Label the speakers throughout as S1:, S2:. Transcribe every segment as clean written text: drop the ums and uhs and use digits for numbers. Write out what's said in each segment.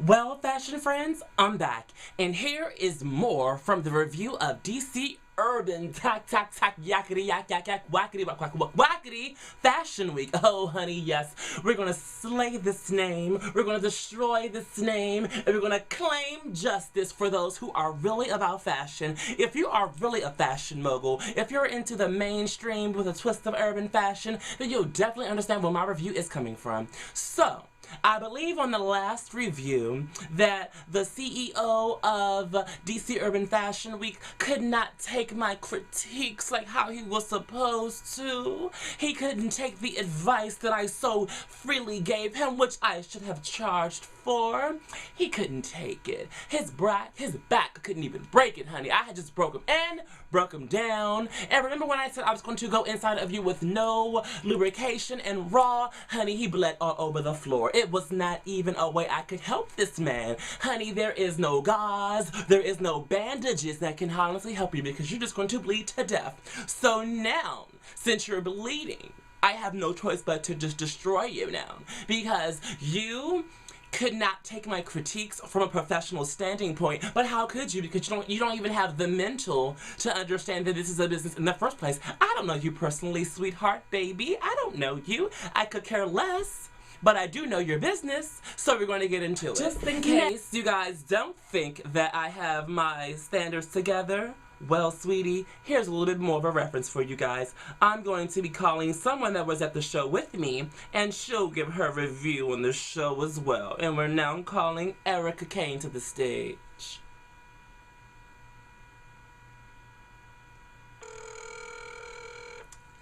S1: Well, fashion friends, I'm back, and here is more from the review of DC Urban Yakety Yak Yak Yak Wackety Wack Wack Wack Wackety Fashion Week. Oh, honey, yes, we're gonna slay this name, we're gonna destroy this name, and we're gonna claim justice for those who are really about fashion. If you are really a fashion mogul, if you're into the mainstream with a twist of urban fashion, then you'll definitely understand where my review is coming from. So, I believe on the last review that the CEO of DC Urban Fashion Week could not take my critiques like how he was supposed to. He couldn't take the advice that I so freely gave him, which I should have charged for. He couldn't take it. His back couldn't even break it, honey. I had just broke him in, broke him down. And remember when I said I was going to go inside of you with no lubrication and raw? Honey, he bled all over the floor. It was not even a way I could help this man. Honey, there is no gauze, there is no bandages that can honestly help you because you're just going to bleed to death. So now, since you're bleeding, I have no choice but to just destroy you now because you could not take my critiques from a professional standing point. But how could you? Because you don't even have the mental to understand that this is a business in the first place. I don't know you personally, sweetheart, baby. I don't know you. I could care less. But I do know your business, so we're going to get into it. Just in case you guys don't think that I have my standards together, well, sweetie, here's a little bit more of a reference for you guys. I'm going to be calling someone that was at the show with me, and she'll give her review on the show as well. And we're now calling Erica Kane to the stage.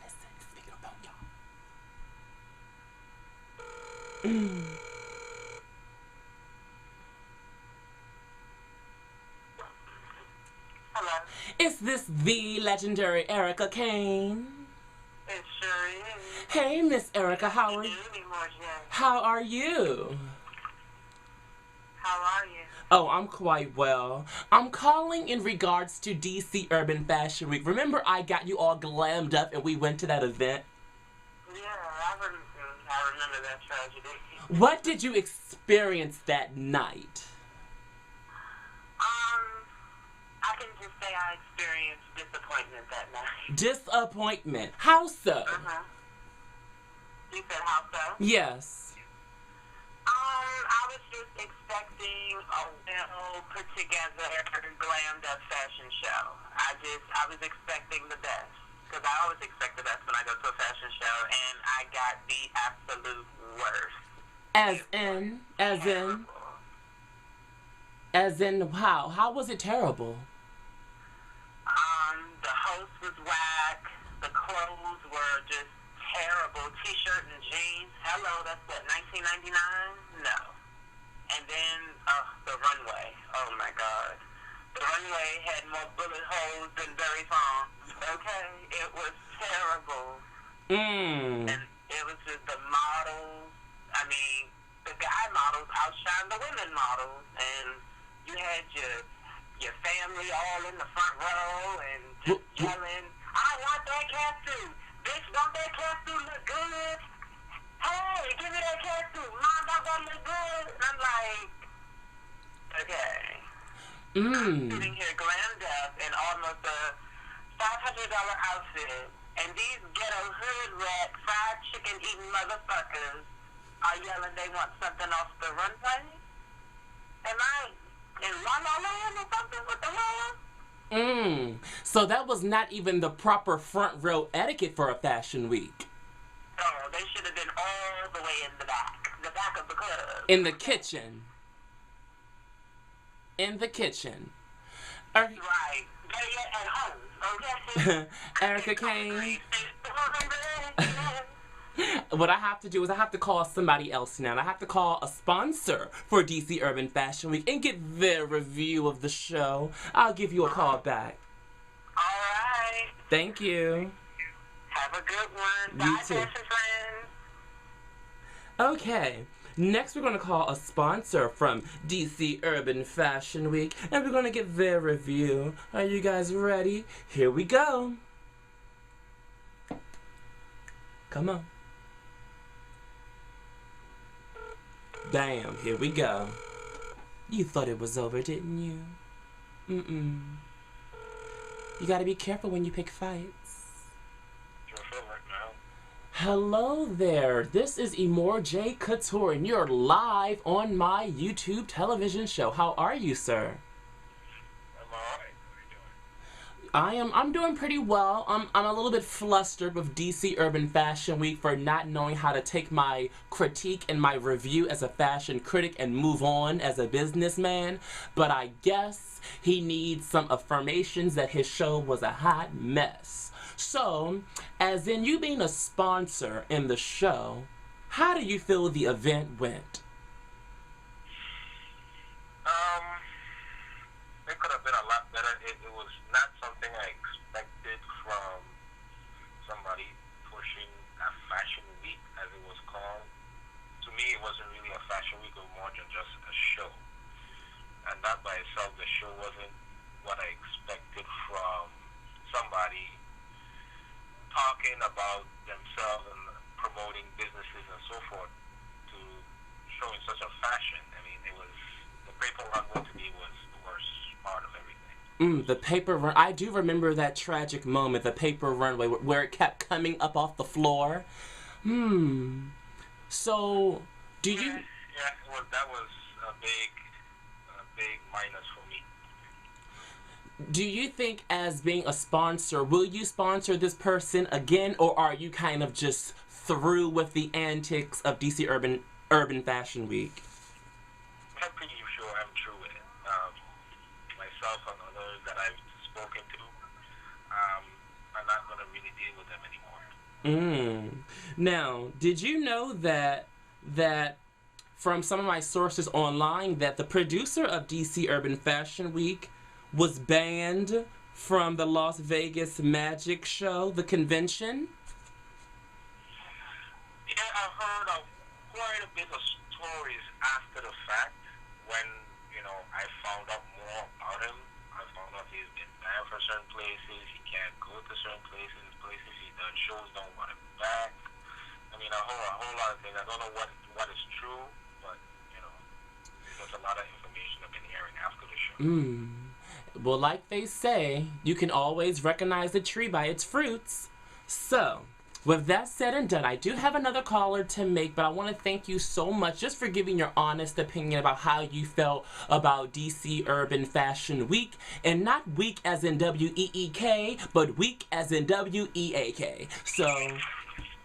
S1: Listen, speakerphone, y'all.
S2: Hello.
S1: Is this the legendary Erica Kane?
S2: It sure is.
S1: Hey, Miss Erica, how are you?
S2: Emore'J.
S1: How are you?
S2: How are you?
S1: Oh, I'm quite well. I'm calling in regards to DC Urban Fashion Week. Remember I got you all glammed up and we went to that event?
S2: Yeah, I remember that tragedy.
S1: What did you experience that night?
S2: I can just say I experienced disappointment that night.
S1: Disappointment. How so?
S2: You said how so?
S1: Yes.
S2: I was just expecting a well put together, glammed up fashion show. I was expecting the best. Because I always expect the best when I go to a fashion show, and I got the absolute worst.
S1: As in, how? How was it terrible?
S2: The host was whack. The clothes were just terrible. T-shirt and jeans. Hello, that's what, $19.99? No. And then, the runway. Oh my God. The runway had more bullet holes than Berry Farm. Okay? It was terrible. And it was just the models. I mean, the guy models outshined the women models. And you had your family all in the front row and just yelling, I want that cat suit. Bitch, don't that cat suit look good? Hey, give me that cat suit. Mom, that one look good. And I'm like, okay. I'm sitting here glammed up in almost a $500 outfit, and these ghetto hood rat fried chicken eating motherfuckers are yelling they want something off the runway? Am I in La La Land or something? What the hell?
S1: So that was not even the proper front row etiquette for a fashion week.
S2: Oh, they should have been all the way in the back of the club.
S1: In the kitchen. In the kitchen.
S2: Right. Better yet, at home, okay?
S1: Erica Kane. What I have to do is I have to call somebody else now. I have to call a sponsor for DC Urban Fashion Week and get their review of the show. I'll give you a call back.
S2: All right.
S1: Thank you.
S2: Have a good one.
S1: You
S2: Bye,
S1: too.
S2: fashion friends.
S1: Okay. Next, we're going to call a sponsor from DC Urban Fashion Week, and we're going to get their review. Are you guys ready? Here we go. Come on. Bam, here we go. You thought it was over, didn't you? Mm-mm. You gotta be careful when you pick fights. Hello there. This is Emore'J Couture, and you're live on my YouTube television show. How are you, sir?
S3: I'm alright. What are you doing?
S1: I'm doing pretty well. I'm a little bit flustered with DC Urban Fashion Week for not knowing how to take my critique and my review as a fashion critic and move on as a businessman. But I guess he needs some affirmations that his show was a hot mess. So, as in you being a sponsor in the show, how do you feel the event went?
S3: It could have been a lot better. It was not something I expected from somebody pushing a fashion week, as it was called. To me, it wasn't really a fashion week, it was more than just a show. And that by itself, the show wasn't what I expected from somebody talking about themselves and promoting businesses and so forth to showing such a fashion. I mean, it was, the paper runway to me was the worst part of everything.
S1: The paper run. I do remember that tragic moment, the paper runway, where it kept coming up off the floor. So, do you?
S3: Yeah, well, that was a big minus for me.
S1: Do you think, as being a sponsor, will you sponsor this person again, or are you kind of just through with the antics of DC Urban Fashion Week?
S3: I'm pretty sure I'm true with it. Myself and others that I've spoken to, I'm not going to really deal with them anymore.
S1: Now, did you know that from some of my sources online that the producer of DC Urban Fashion Week was banned from the Las Vegas Magic Show, the convention?
S3: Yeah, I heard of quite a bit of stories after the fact when, I found out more about him. I found out he's been banned for certain places, he can't go to certain places he's done shows don't want him back. I mean, a whole lot of things. I don't know what is true, but, there's a lot of information I've been hearing after the show.
S1: Well, like they say, you can always recognize the tree by its fruits. So, with that said and done, I do have another caller to make, but I want to thank you so much just for giving your honest opinion about how you felt about DC Urban Fashion Week. And not week as in W-E-E-K, but week as in W-E-A-K. So,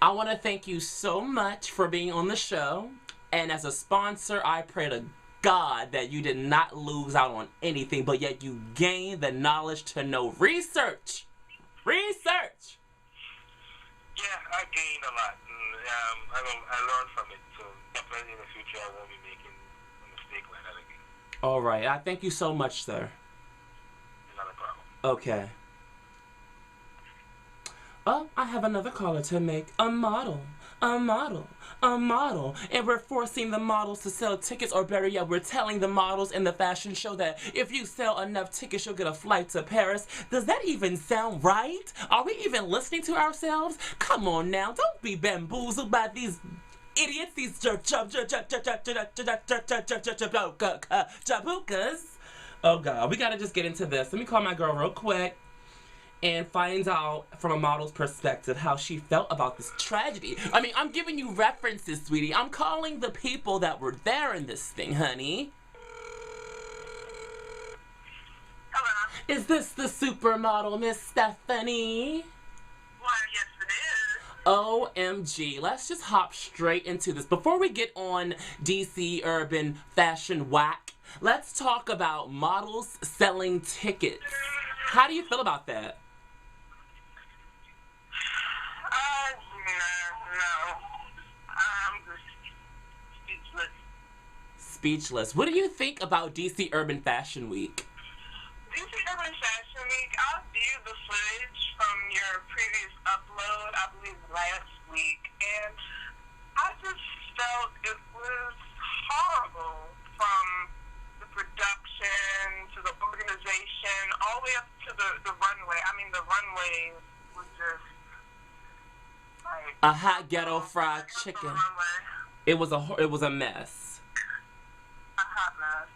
S1: I want to thank you so much for being on the show. And as a sponsor, I pray to God that you did not lose out on anything, but yet you gained the knowledge to know research. Research!
S3: Yeah, I gained a lot. I learned from it, so definitely in the future I won't be making a mistake like that again.
S1: All right, I thank you so much, sir.
S3: Not a problem.
S1: Okay. Oh, I have another caller to make. A model. And we're forcing the models to sell tickets, or better yet, we're telling the models in the fashion show that if you sell enough tickets, you'll get a flight to Paris. Does that even sound right? Are we even listening to ourselves? Come on now, don't be bamboozled by these idiots, these jabukas. Oh God, we gotta just get into this. Let me call my girl real quick and finds out from a model's perspective how she felt about this tragedy. I mean, I'm giving you references, sweetie. I'm calling the people that were there in this thing, honey.
S2: Hello.
S1: Is this the supermodel, Miss Stephanie?
S2: Why, yes, it is.
S1: OMG, let's just hop straight into this. Before we get on DC Urban Fashion Whack, let's talk about models selling tickets. How do you feel about that?
S2: No. I'm just speechless.
S1: Speechless. What do you think about DC Urban Fashion Week?
S2: DC Urban Fashion Week, I viewed the footage from your previous upload, I believe last week, and I just felt it was horrible, from the production to the organization, all the way up to the runway. I mean, the runway was just like
S1: A hot ghetto fried chicken. It was a mess.
S2: A hot mess.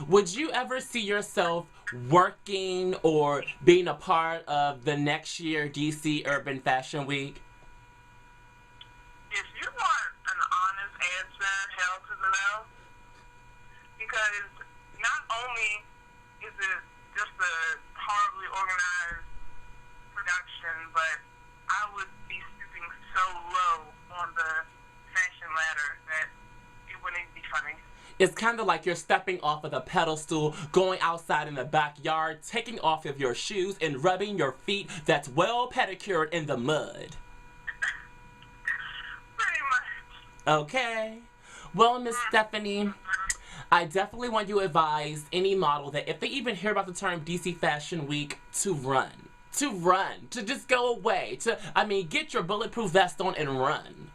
S1: Would you ever see yourself working or being a part of the next year DC Urban Fashion Week?
S2: If you want an honest answer, hell to the no, because not only is it just a horribly organized production, but I would be stooping so low on the fashion ladder that it wouldn't be funny.
S1: It's kind of like you're stepping off of the pedestal, going outside in the backyard, taking off of your shoes, and rubbing your feet that's well pedicured in the mud.
S2: Pretty much.
S1: Okay. Well, Miss Stephanie, I definitely want you to advise any model that if they even hear about the term DC Fashion Week, to run. To just go away. Get your bulletproof vest on and run.